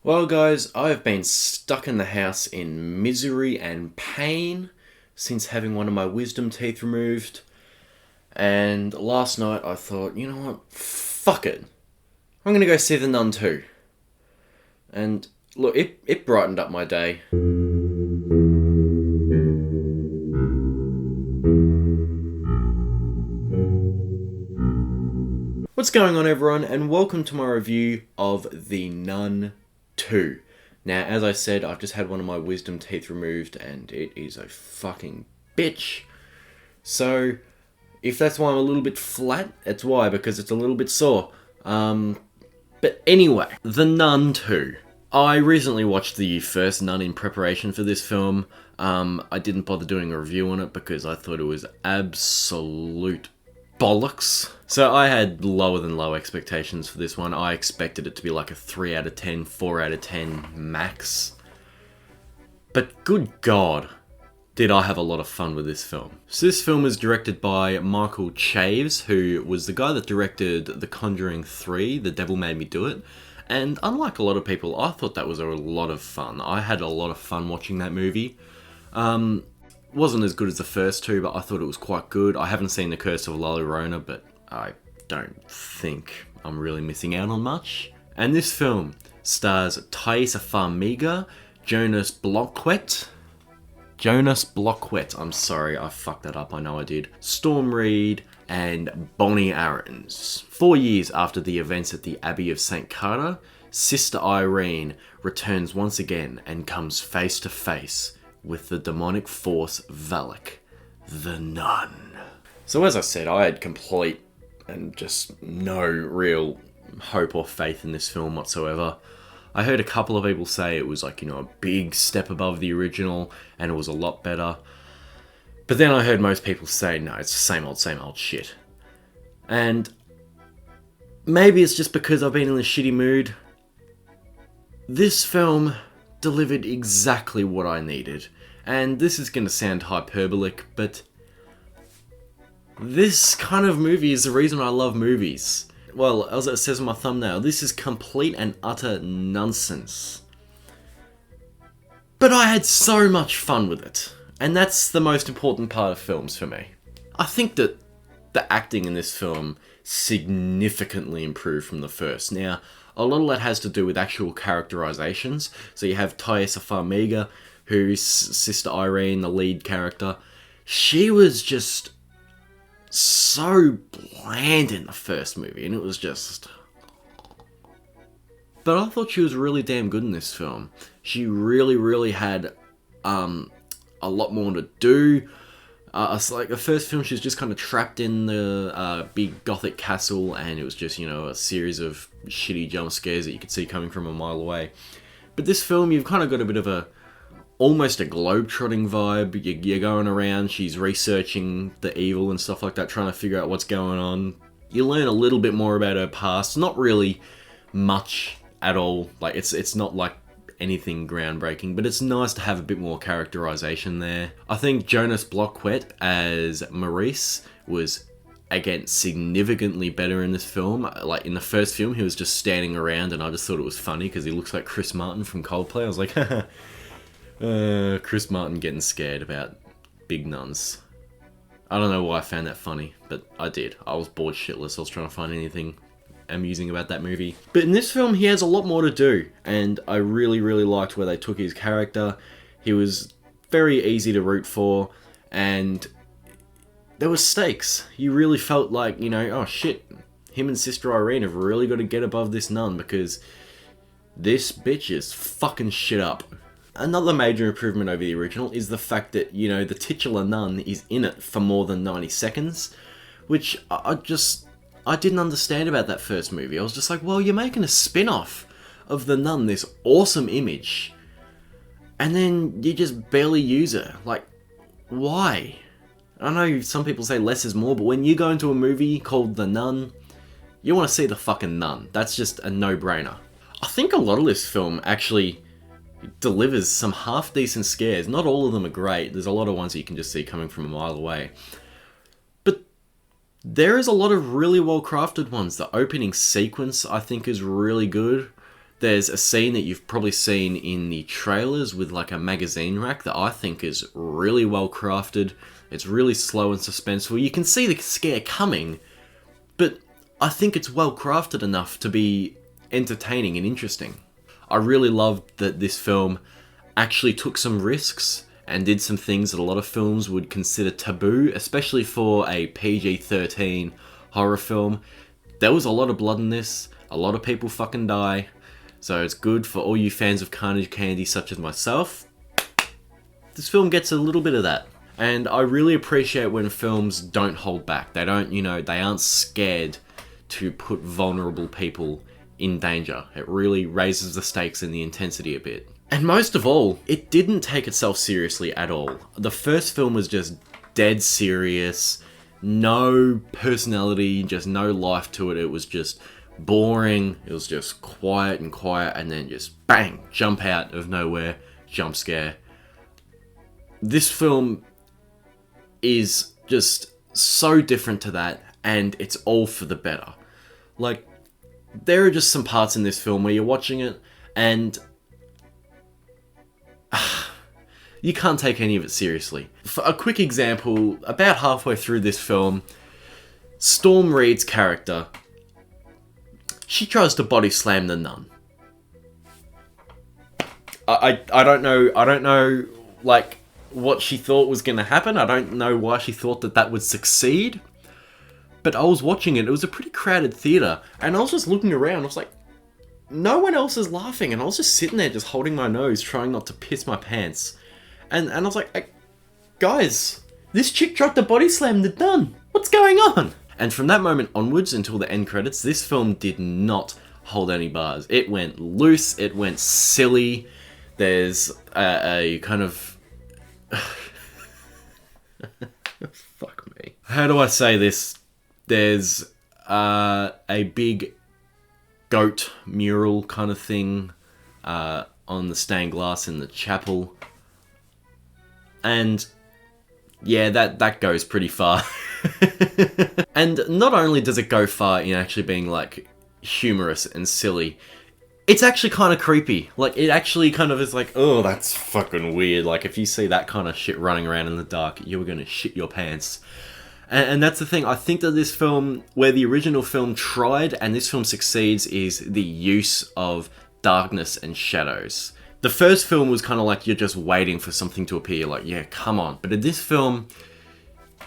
Well, guys, I've been stuck in the house in misery and pain since having one of my wisdom teeth removed. And last night I thought, you know what? Fuck it. I'm gonna go see the Nun II. And look, it brightened up my day. What's going on, everyone, and welcome to my review of the Nun II. Now, as I said, I've just had one of my wisdom teeth removed, and it is a fucking bitch. So, if that's why I'm a little bit flat, it's why, because it's a little bit sore. But anyway, the Nun II. I recently watched the first Nun in preparation for this film. I didn't bother doing a review on it because I thought it was absolute bollocks. So I had lower than low expectations for this one. I expected it to be like a 3 out of 10, 4 out of 10 max. But good God, did I have a lot of fun with this film. So this film is directed by Michael Chaves, who was the guy that directed The Conjuring 3, The Devil Made Me Do It. And unlike a lot of people, I thought that was a lot of fun. I had a lot of fun watching that movie. Wasn't as good as the first two, but I thought it was quite good. I haven't seen The Curse of La Llorona, but I don't think I'm really missing out on much. And this film stars Thaisa Farmiga, Jonas Bloquet, I'm sorry, I fucked that up, I know I did. Storm Reed and Bonnie Aarons. 4 years after the events at the Abbey of St. Carter, Sister Irene returns once again and comes face to face with the demonic force Valak, the Nun. So as I said, I had complete and just no real hope or faith in this film whatsoever. I heard a couple of people say it was like, a big step above the original and it was a lot better. But then I heard most people say, no, it's the same old shit. And maybe it's just because I've been in a shitty mood. This film delivered exactly what I needed. And this is going to sound hyperbolic, but this kind of movie is the reason I love movies. Well, as it says in my thumbnail, this is complete and utter nonsense. But I had so much fun with it. And that's the most important part of films for me. I think that the acting in this film significantly improved from the first. Now, a lot of that has to do with actual characterizations. So you have Thaisa Farmiga, who's Sister Irene, the lead character. She was just so bland in the first movie, and it was just... But I thought she was really damn good in this film. She really had a lot more to do. It's like the first film, she was just kind of trapped in the big gothic castle, and it was just, a series of shitty jump scares that you could see coming from a mile away. But this film, you've kind of got a bit of almost a globe-trotting vibe. You're going around, she's researching the evil and stuff like that, trying to figure out what's going on. You learn a little bit more about her past, not really much at all. Like, it's not like anything groundbreaking, but it's nice to have a bit more characterization there. I think Jonas Bloquet as Maurice was, again, significantly better in this film. Like, in the first film, he was just standing around, and I just thought it was funny because he looks like Chris Martin from Coldplay. I was like, Chris Martin getting scared about big nuns. I don't know why I found that funny, but I did. I was bored shitless. I was trying to find anything amusing about that movie. But in this film, he has a lot more to do, and I really liked where they took his character. He was very easy to root for, and there was stakes. You really felt like, oh shit, him and Sister Irene have really got to get above this nun because this bitch is fucking shit up. Another major improvement over the original is the fact that, the titular nun is in it for more than 90 seconds, which I didn't understand about that first movie. I was just like, well, you're making a spin-off of the nun, this awesome image, and then you just barely use her. Like, why? I know some people say less is more, but when you go into a movie called The Nun, you want to see the fucking nun. That's just a no-brainer. I think a lot of this film actually delivers some half-decent scares. Not all of them are great. There's a lot of ones that you can just see coming from a mile away. But there is a lot of really well-crafted ones. The opening sequence, I think, is really good. There's a scene that you've probably seen in the trailers with like a magazine rack that I think is really well crafted. It's really slow and suspenseful. You can see the scare coming, but I think it's well crafted enough to be entertaining and interesting. I really loved that this film actually took some risks and did some things that a lot of films would consider taboo, especially for a PG-13 horror film. There was a lot of blood in this, a lot of people fucking die, so it's good for all you fans of carnage candy such as myself. This film gets a little bit of that. And I really appreciate when films don't hold back. They don't, they aren't scared to put vulnerable people in danger. It really raises the stakes and the intensity a bit. And most of all, it didn't take itself seriously at all. The first film was just dead serious, no personality, just no life to it. It was just boring, it was just quiet, and then just bang, jump out of nowhere, jump scare. This film is just so different to that, and it's all for the better. Like, there are just some parts in this film where you're watching it, and you can't take any of it seriously. For a quick example, about halfway through this film, Storm Reed's character, she tries to body slam the nun. I don't know, like, what she thought was going to happen. I don't know why she thought that would succeed. But I was watching it was a pretty crowded theatre, and I was just looking around, I was like, no one else is laughing, and I was just sitting there just holding my nose, trying not to piss my pants. And I was like, guys, this chick tried to body slam the nun. What's going on? And from that moment onwards until the end credits, this film did not hold any bars. It went loose, it went silly. There's a kind of... Fuck me. How do I say this? There's a big goat mural kind of thing on the stained glass in the chapel. And yeah, that goes pretty far. And not only does it go far in actually being like humorous and silly, it's actually kind of creepy. Like, it actually kind of is like, oh, that's fucking weird. Like, if you see that kind of shit running around in the dark, you're gonna shit your pants. And that's the thing. I think that this film, where the original film tried and this film succeeds, is the use of darkness and shadows. The first film was kind of like you're just waiting for something to appear. Like, yeah, come on. But in this film,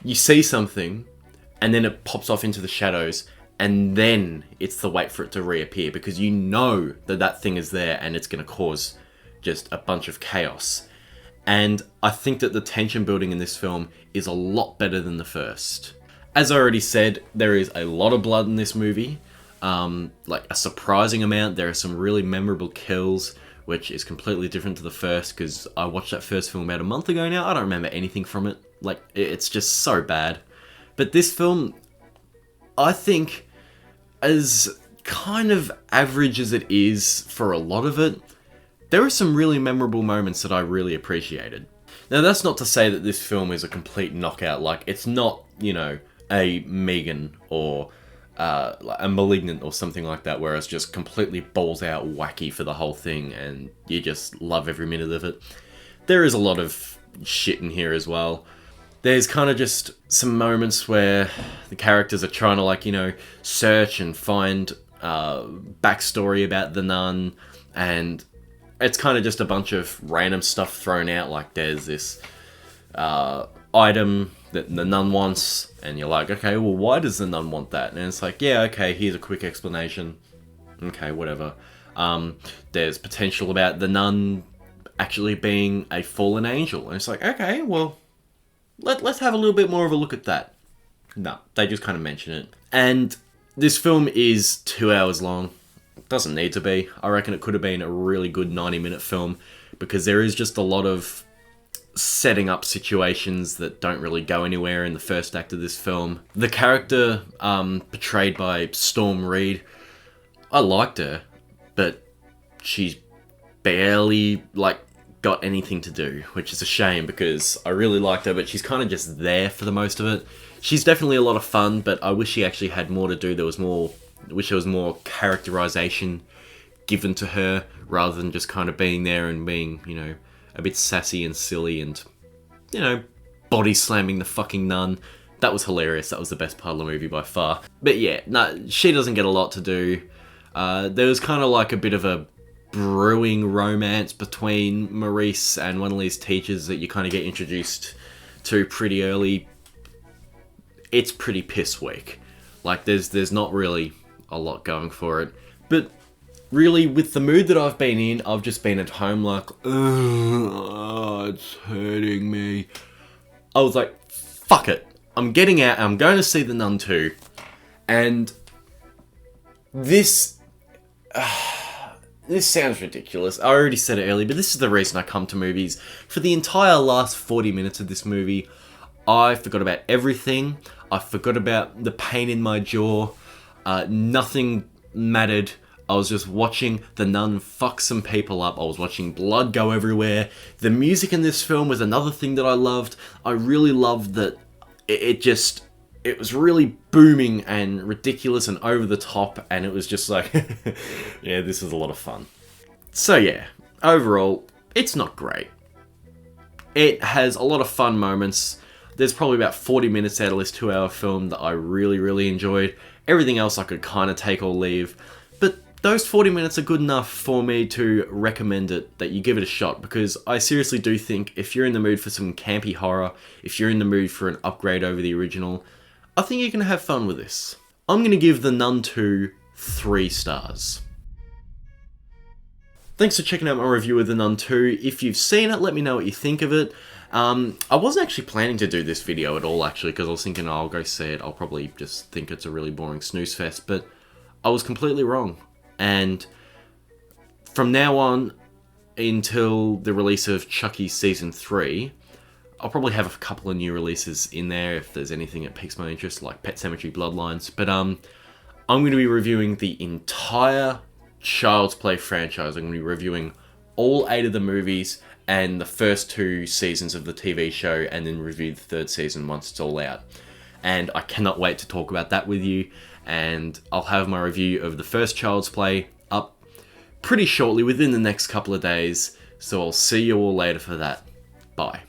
you see something, and then it pops off into the shadows, and then it's the wait for it to reappear, because you know that thing is there and it's going to cause just a bunch of chaos. And I think that the tension building in this film is a lot better than the first. As I already said, there is a lot of blood in this movie. Like, a surprising amount. There are some really memorable kills, which is completely different to the first, because I watched that first film about a month ago now. I don't remember anything from it. Like, it's just so bad. But this film, I think, as kind of average as it is for a lot of it, there are some really memorable moments that I really appreciated. Now, that's not to say that this film is a complete knockout. Like, it's not, a Megan or a Malignant or something like that, where it's just completely balls out wacky for the whole thing and you just love every minute of it. There is a lot of shit in here as well. There's kind of just some moments where the characters are trying to, search and find backstory about the nun, and it's kind of just a bunch of random stuff thrown out. Like, there's this item that the nun wants, and you're like, okay, well, why does the nun want that? And it's like, yeah, okay, here's a quick explanation. Okay, whatever. There's potential about the nun actually being a fallen angel, and it's like, okay, well, let's have a little bit more of a look at that. No, they just kind of mention it. And this film is 2 hours long. Doesn't need to be. I reckon it could have been a really good 90-minute film, because there is just a lot of setting up situations that don't really go anywhere in the first act of this film. The character portrayed by Storm Reed, I liked her, but she's barely, got anything to do, which is a shame, because I really liked her, but she's kind of just there for the most of it. She's definitely a lot of fun, but I wish she actually had more to do. I wish there was more characterization given to her rather than just kind of being there and being, you know, a bit sassy and silly and, you know, body slamming the fucking nun. That was hilarious. That was the best part of the movie by far. But yeah, no, she doesn't get a lot to do. There was kind of like a bit of a brewing romance between Maurice and one of these teachers that you kind of get introduced to pretty early. It's pretty piss weak. Like, there's not really a lot going for it. But really, with the mood that I've been in, I've just been at home like, oh, it's hurting me. I was like, fuck it. I'm getting out, I'm going to see The Nun II. And this sounds ridiculous. I already said it earlier, but this is the reason I come to movies. For the entire last 40 minutes of this movie, I forgot about everything. I forgot about the pain in my jaw. Nothing mattered. I was just watching the nun fuck some people up. I was watching blood go everywhere. The music in this film was another thing that I loved. I really loved that it was really booming and ridiculous and over the top, and it was just like, yeah, this is a lot of fun. So yeah, overall, it's not great. It has a lot of fun moments. There's probably about 40 minutes out of this 2-hour film that I really, really enjoyed. Everything else I could kind of take or leave. But those 40 minutes are good enough for me to recommend it, that you give it a shot, because I seriously do think if you're in the mood for some campy horror, if you're in the mood for an upgrade over the original, I think you're going to have fun with this. I'm going to give The Nun II 3 stars. Thanks for checking out my review of The Nun II. If you've seen it, let me know what you think of it. I wasn't actually planning to do this video at all, actually, because I was thinking, oh, I'll go see it. I'll probably just think it's a really boring snooze fest, but I was completely wrong. And from now on, until the release of Chucky Season 3, I'll probably have a couple of new releases in there if there's anything that piques my interest, like Pet Sematary Bloodlines. But I'm going to be reviewing the entire Child's Play franchise. I'm going to be reviewing all 8 of the movies and the first 2 seasons of the TV show, and then review the 3rd season once it's all out. And I cannot wait to talk about that with you. And I'll have my review of the first Child's Play up pretty shortly, within the next couple of days. So I'll see you all later for that. Bye.